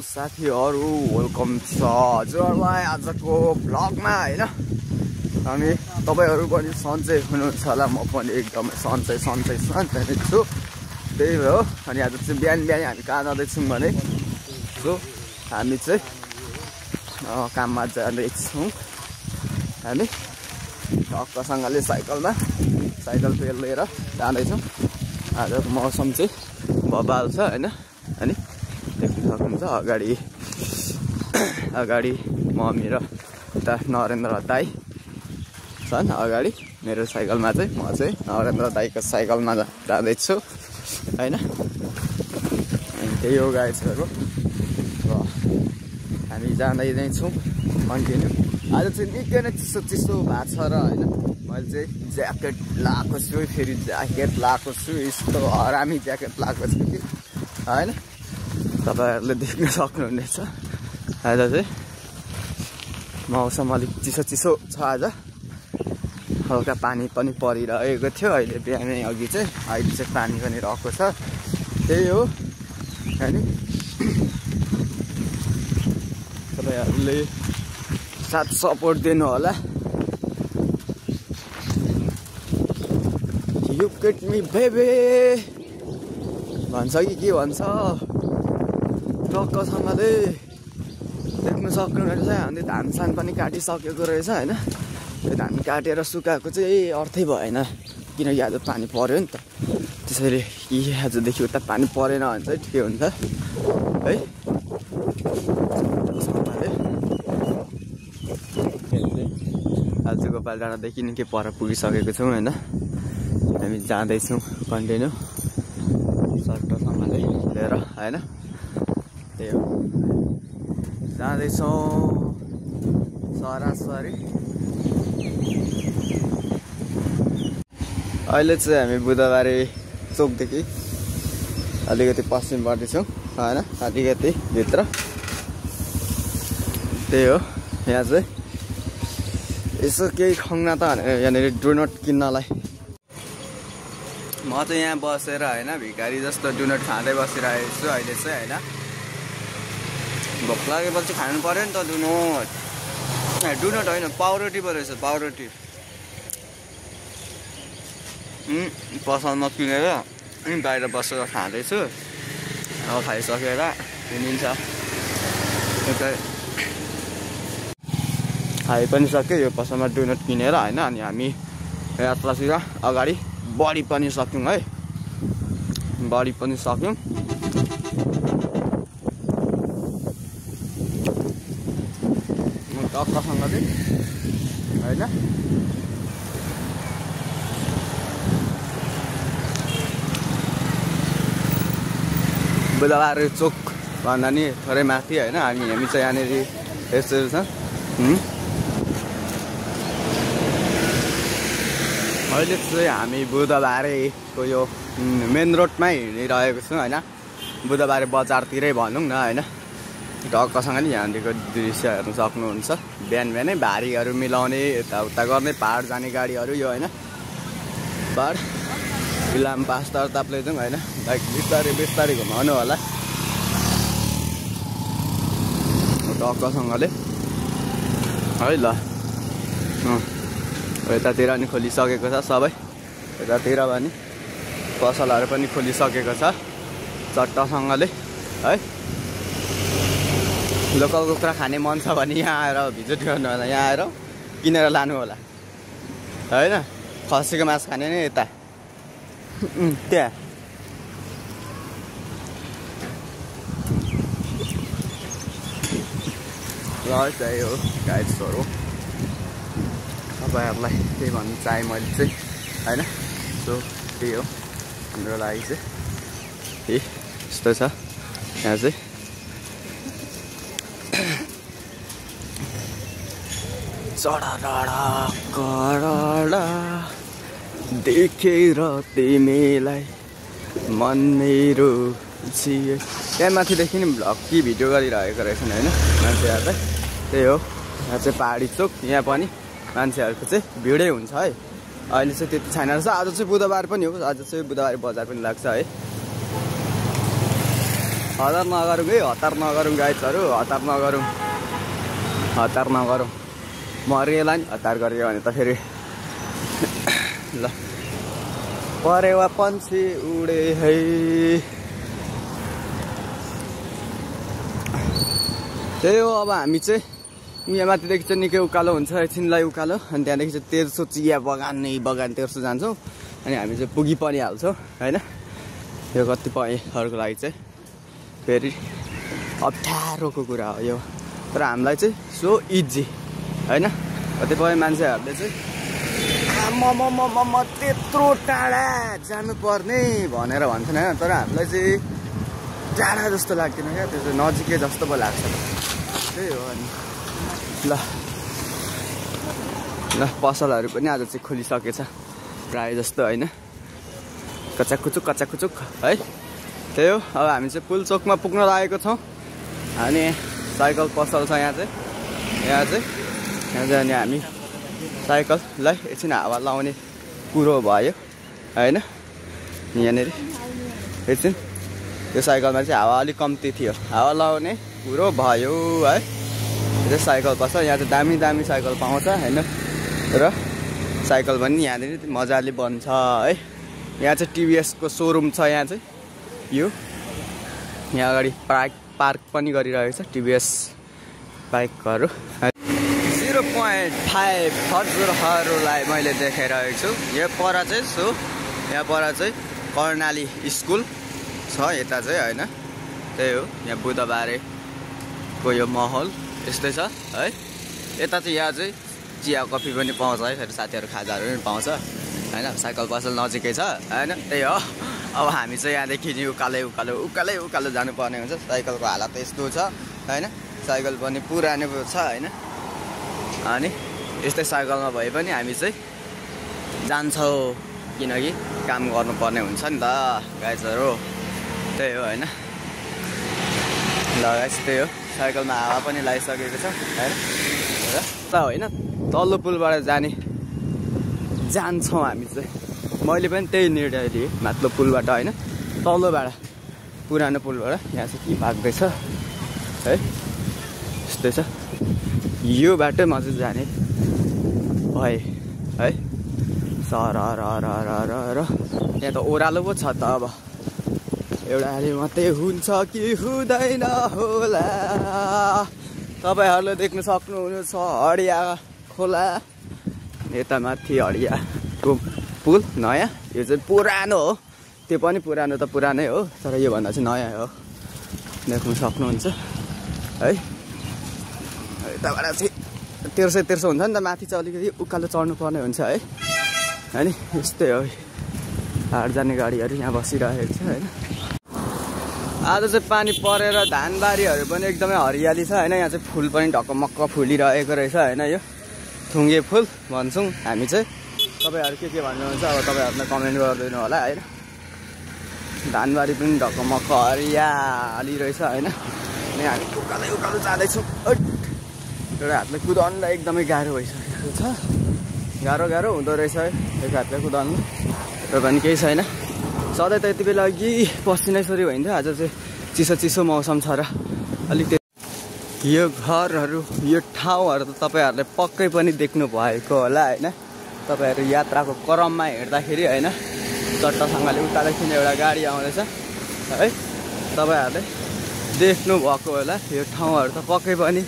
साथीहरु वेलकम छ हजुरलाई आजको भ्लगमा हैन। अनि तपाईहरु पनि सन्चै हुनुहुन्छ होला, म पनि एकदमै सन्चै नै छु। त्यही हो। अनि आज चाहिँ बिहान हामी कहाँ जाँदैछौँ भने हामी चाहिँ काममा जाँदैछौँ। हामी टक्कसँगले साइकल पेल लिएर जाँदैछौँ। आजको मौसम चाहिँ बबाल छ हैन। अनि देख्न सक्नुहुन्छ अगाडि मम्मी र उता नरेन्द्र दाइ छन् अगाडि। मेरो साइकलमा चाहिँ म चाहिँ नरेन्द्र दाइको साइकलमा जाँदैछु हैन। अनि त्यही हो गाइजहरु, हामी जाँदै नै छौँ कन्टिन्यू। आज चाहिँ निकै नै चिसो भएको छ र हैन। मैले चाहिँ ज्याकेट लगाएको छु, फेरि ज्याकेट लगाएको छु, यस्तो हरामी ज्याकेट लगाएको छु कि हैन। तपाईहरुले देख्न सक्नुहुनेछ। आज चाहिँ मौसम अलिक चिसो छ। आज हल्का पानी पनि परिरहेको थियो अहिले बिहानै अघि चाहिँ। अहिले चाहिँ पानी पनि रहेको छ। त्यही हो हैन। तपाईहरुले साथ सपोर्ट दिनु होला। You get me baby भन्छ कि के भन्छ टक्कसँगले देख्न सक्नुहुनेछ। हामीले धान पनि काटिसकेको रहेछ हैन। त्यो धान काटेर सुकाएको चाहिँ अर्थै भएन, किनकि आज पानी पर्यो नि त। त्यसैले आजदेखि उता पानी परेन भने चाहिँ ठिकै हुन्छ है। आज गोपाल डाँडादेखि निकै पर पुगिसकेको छौँ हैन। हामी जाँदैछौँ कन्टिन्यू सट्टसँगले लिएर हैन। त्यही हो, जाँदैछौँ सरासरी। अहिले चाहिँ हामी बुधबारे चोकदेखि अलिकति पश्चिम पर्दैछौँ हैन, अलिकति भित्र। त्यही हो, यहाँ चाहिँ यसो केही खुवाउन त यहाँनिर डोनट किन्नलाई म चाहिँ यहाँ बसेर हैन भिखारी जस्तो डोनट खाँदै बसिरहेको छु अहिले चाहिँ हैन। भोक लागेपछि खानु पर्यो नि त डोनट होइन पाउरोटी पो रहेछ, पाउरोटी। पसलमा किनेर बाहिर बसेर खाँदैछु। अब खाइसकेर हिँडिन्छ। खाइ पनि सक्यो यो पसलमा डोनट किनेर हैन। अनि हामी यात्रातिर अगाडि बढी पनि सक्यौँ है, बढी पनि सक्यौँ। टक्कसँगले हैन। बुधबार चोक भन्दा नि थोरै माथि हैन। अनि हामी चाहिँ यहाँनिर यसरी छ। अहिले चाहिँ हामी बुधबारेको यो मेन रोडमै हिँडिरहेको छौँ हैन। बुधबारे बजारतिरै भनौँ न हैन। टक्कसँग नि यहाँदेखिको दृश्य हेर्नु सक्नुहुन्छ। बिहानै भारीहरू मिलाउने यताउता गर्ने पहाड जाने गाडीहरू यो हैन। पहाड इलाम पास तापले जाउँ हैन। बाइक बिस्तारै घुमाउनु होला टक्कसँगले है ल। यतातिर पनि खोलिसकेको छ सबै, यतातिर पनि पसलहरू पनि खोलिसकेको छ चट्टसँगले है। लोकल कुखुरा खाने मन छ भने यहाँ आएर भिजिट गर्नु होला, यहाँ आएर किनेर लानु होला हैन। खसीको मासु खाने नि यता त्यहाँ ल। त्यही हो गाइड्सहरू, तपाईँहरूलाई त्यही भन्नु चाहेँ मैले चाहिँ हैन। सो त्यही हो हाम्रो लागि चाहिँ यस्तो छ यहाँ चाहिँ। चढा देखेर तिमीलाई मन मेरो छिए। त्यहाँ माथिदेखि नि भ्लग कि भिडियो गरिरहेको रहेछन् हैन मान्छेहरू। त्यही हो, यहाँ चाहिँ पहाडी चोक। यहाँ पनि मान्छेहरूको चाहिँ भिडै हुन्छ है। अहिले चाहिँ त्यति छैन रहेछ। आज चाहिँ बुधबार पनि हो, आज चाहिँ बुधबारे बजार पनि लाग्छ है। हतार नगरौँ है, हतार नगरौँ गाइजहरू, हतार नगरौँ मरेलाई नि हतार गरियो भने त फेरि ल परेवा पन्छी उडे है। त्यही हो, अब हामी चाहिँ यहाँ माथिदेखि चाहिँ निकै उकालो हुन्छ, एकछिनलाई उकालो, अनि त्यहाँदेखि चाहिँ तेर्सो चिया बगान तेर्सो जान्छौँ, अनि हामी चाहिँ पुगी पनि हाल्छौँ होइन। यो कतिपयहरूको लागि चाहिँ फेरि अप्ठ्यारोको कुरा हो यो, तर हामीलाई चाहिँ सो इजी होइन। कतिपय मान्छेहरूले चाहिँ म त्यत्रो टाढा जानुपर्ने भनेर भन्छन् होइन, तर हामीलाई चाहिँ टाढा जस्तो लाग्दैन क्या, त्यो चाहिँ नजिकै जस्तो पो लाग्छ। त्यही हो। अनि ल पसलहरू पनि आज चाहिँ खोलिसकेछ प्रायः जस्तो होइन, कचाकुचुक है। त्यही हो, अब हामी चाहिँ पुलचोकमा पुग्न लागेको छौँ, अनि साइकल पसल छ यहाँ चाहिँ अनि हामी साइकललाई एकछिन हावा लाउने कुरो भयो होइन। यहाँनिर एकछिन त्यो साइकलमा चाहिँ हावा अलिक कम्ती थियो, हावा लाउने कुरो भयो है। त्यो साइकल पसल, यहाँ चाहिँ दामी साइकल पाउँछ होइन, र साइकल पनि यहाँनिर मजाले बन्छ है। यहाँ चाहिँ टिभीएसको सोरुम छ, यहाँ चाहिँ यहाँ अगाडि पार्क पनि गरिरहेको छ टिभीएस बाइकहरू। 0.5 हजुरहरूलाई मैले देखाइरहेको छु। यहाँ पर चाहिँ कर्णाली स्कुल छ यता चाहिँ होइन। त्यही हो, यहाँ बुधबारेको यो माहौल यस्तै छ है। यता चाहिँ यहाँ चाहिँ चिया कफी पनि पाउँछ है, फेरि साथीहरू खाजाहरू पनि पाउँछ होइन। साइकल पसल नजिकै छ होइन। त्यही हो, अब हामी चाहिँ यहाँदेखि उकालो जानुपर्ने हुन्छ। साइकलको हालत यस्तो छ होइन, साइकल पनि पुरानो छ होइन। अनि यस्तै साइकलमा भए पनि हामी चाहिँ जान्छौँ, किनकि काम गर्नुपर्ने हुन्छ नि त गाइजहरू। त्यही हो होइन। ल गाइस, त्यही हो, साइकलमा हावा पनि लगाइसकेको छ होइन। त होइन, तल्लो पुलबाट जान्छौँ हामी चाहिँ। मैले पनि त्यही निर्णय लिएँ, माथिल्लो पुलबाट होइन, तल्लोबाट पुरानो पुलबाट। यहाँ चाहिँ के भाग्दैछ है, यस्तै छ। यो बाटो म चाहिँ जाने भए है। सर यहाँ त ओह्रालो पो छ त। अब एउटाले मात्रै हुन्छ कि हुँदैन होला। तपाईँहरूले देख्न सक्नुहुनेछ हडिया खोला, यता माथि हडियाको पुल नयाँ। यो चाहिँ पुरानो हो, त्यो पनि पुरानो त पुरानै हो, तर योभन्दा चाहिँ नयाँ हो, देख्न सक्नुहुन्छ है। यताबाट चाहिँ तेर्सो हुन्छ नि त, माथि चाहिँ अलिकति उकालो चढ्नु पर्ने हुन्छ है। होइन यस्तै हो, हाट जाने गाडीहरू यहाँ बसिरहेको छ होइन। आज चाहिँ पानी परेर धानबारीहरू पनि एकदमै हरियाली छ होइन। यहाँ चाहिँ फुल पनि ढकमक्क फुलिरहेको रहेछ होइन। यो थुङ्गे फुल भन्छौँ हामी चाहिँ। तपाईँहरू के भन्नुहुन्छ अब तपाईँहरूलाई कमेन्ट गरिदिनु होला होइन। धानबारी पनि ढकमक्क हरियाली रहेछ होइन। अनि हामी उकालो जाँदैछौँ। एउटा हातले कुदाउनुलाई एकदमै गाह्रो भइसकेको छ, गाह्रो हुँदो रहेछ है एक हातले कुदाउनु। तर पनि केही छैन, सधैँ त यति बेला अघि पसिनैसरी भइन्थ्यो, आज चाहिँ चिसो मौसम छ र अलिक। यो घरहरू, यो ठाउँहरू त तपाईँहरूले पक्कै पनि देख्नु भएको होला होइन। तपाईँहरू यात्राको क्रममा हिँड्दाखेरि होइन, चट्टसँगले उतादेखि एउटा गाडी आउँदैछ है, तपाईँहरूले देख्नु भएको होला। यो ठाउँहरू त पक्कै पनि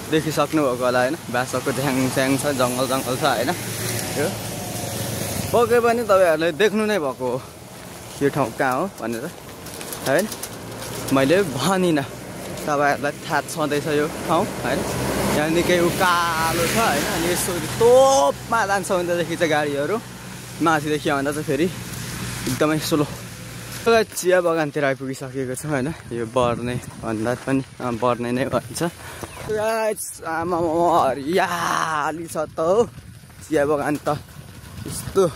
देखिसक्नु भएको होला होइन। बाँसको झ्याङ छ, जङ्गल छ होइन। यो पक्कै पनि तपाईँहरूले देख्नु नै भएको हो यो ठाउँ कहाँ हो भनेर होइन। मैले भनिनँ, तपाईँहरूलाई थाहा छँदैछ यो ठाउँ होइन। यहाँ निकै उकालो छ होइन। अनि यसो तोपमा जान्छ भनेदेखि चाहिँ गाडीहरू, माथिदेखि आउँदा चाहिँ फेरि एकदमै स्लो। चिया बगानतिर आइपुगिसकेको छ होइन। यो बर्ने भन्दा पनि बर्ने नै भन्छ। आमा हरियाली छ त हो चिया बगान त, यस्तो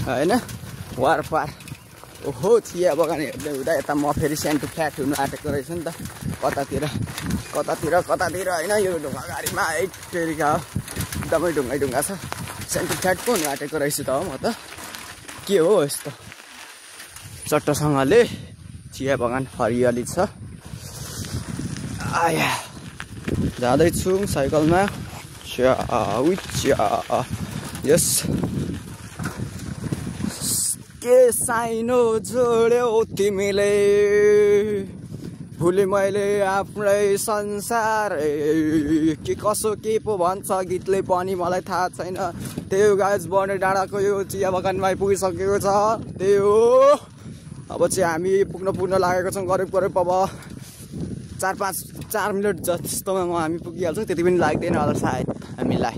होइन वारपार। ओहो, चिया बगान हेर्दै हुँदा यता म फेरि सेन्टु फ्ल्याट हुनु आँटेको रहेछ नि त, कतातिर होइन। यो ढुङ्गा गाडीमा एक टेरिका हो, एकदमै ढुङ्गा छ। सेन्टु फ्ल्याट पो हुनु आँटेको रहेछ त हो म त। के हो यस्तो चट्टसँगले चिया बगान हरियाली छ। आया जाँदैछु साइकलमा। यस के साइनो जोड्यौ तिमीले, भुले मैले आफ्नै संसार। के कसो के पो भन्छ गीतले पनि मलाई थाहा छैन। त्यो गाइज बने डाँडाको यो चिया बगानमा आइपुगिसकेको छ। त्यो अब चाहिँ हामी पुग्न लागेको छौँ। करिब अब 4 मिनट जस्तोमा हामी पुगिहाल्छौँ। त्यति पनि लाग्दैन होला सायद हामीलाई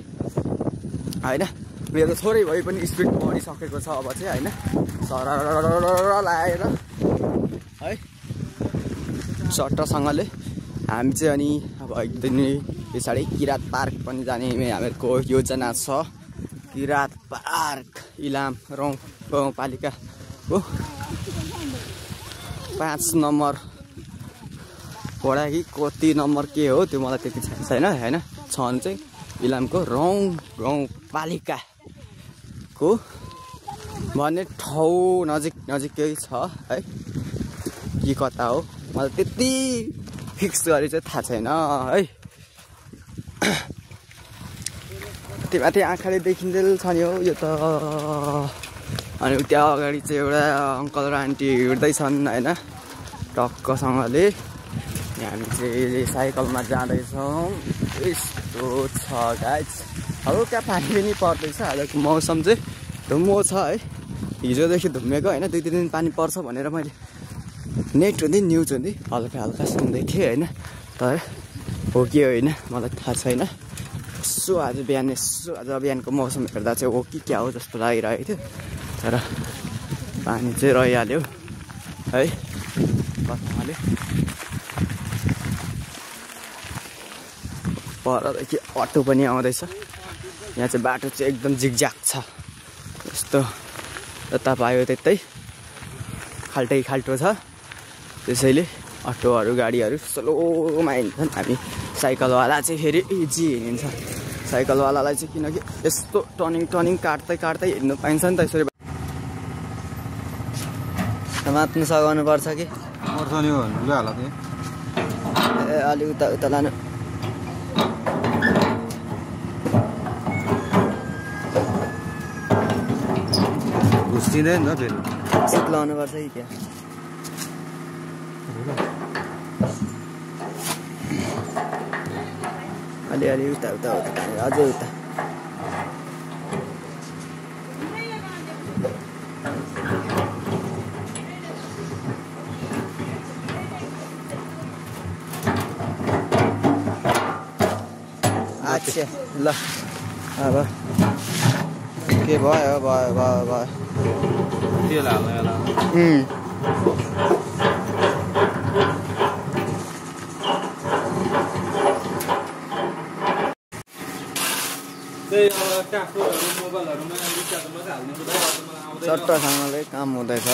होइन। मेरो थोरै भए पनि स्पिड बढिसकेको छ अब चाहिँ होइन। सरर लागेर है सट्टसँगले हामी चाहिँ अनि अब एकदिन पछाडि किरात पार्क पनि जाने हामीहरूको योजना छ। किरात पार्क इलाम रौँ गाउँपालिका हो 5 नम्बर वडा कि कति नम्बर के हो त्यो मलाई त्यति थाहा छैन होइन। छन् चाहिँ इलामको रौँ गाउँपालिकाको भन्ने ठाउँ नजिकै छ है कि कता हो मलाई त्यति फिक्स गरी चाहिँ थाहा छैन है। त्यो माथि आँखाले देखिँदै छ नि हो यो त। अनि त्यहाँ अगाडि चाहिँ एउटा अङ्कल र आन्टी हिँड्दैछन् होइन टक्कसँगले। हामी चाहिँ साइकलमा जाँदैछौँ। यस्तो छ गाइज। हल्का पानी पनि पर्दैछ। आजको मौसम चाहिँ धुम्मो छ है। हिजोदेखि धुम्मेको होइन 2-3 दिन पानी पर्छ भनेर मैले नेट हुँदै न्युज हुँदै हल्का सुन्दै थिएँ होइन। तर हो कि होइन मलाई थाहा छैन। यसो आज बिहानको मौसम हेर्दा चाहिँ हो कि क्या हो जस्तो लागिरहेको थियो। तर पानी चाहिँ रहिहाल्यो है कताले। परदेखि अटो पनि आउँदैछ। यहाँ चाहिँ बाटो चाहिँ एकदम जिगज्याग छ। यस्तो जता पायो त्यतै खाल्टो छ। त्यसैले अटोहरू गाडीहरू स्लोमा हिँड्छन्। हामी साइकलवाला चाहिँ फेरि इजी हिँडिन्छ। साइकलवालालाई चाहिँ किनकि यस्तो टर्निङ काट्दै हिँड्नु पाइन्छ नि त। यसरी समात्नु सघाउनु पर्छ कि ए अलि उता लानु। घुस्टिँदैन त फेरि सिट लाउनु पर्छ कि क्या। अलि उता अझै उता। अच्छा ल अब के भयो तेल हाल्नु होला। चट्टसँगले काम हुँदैछ।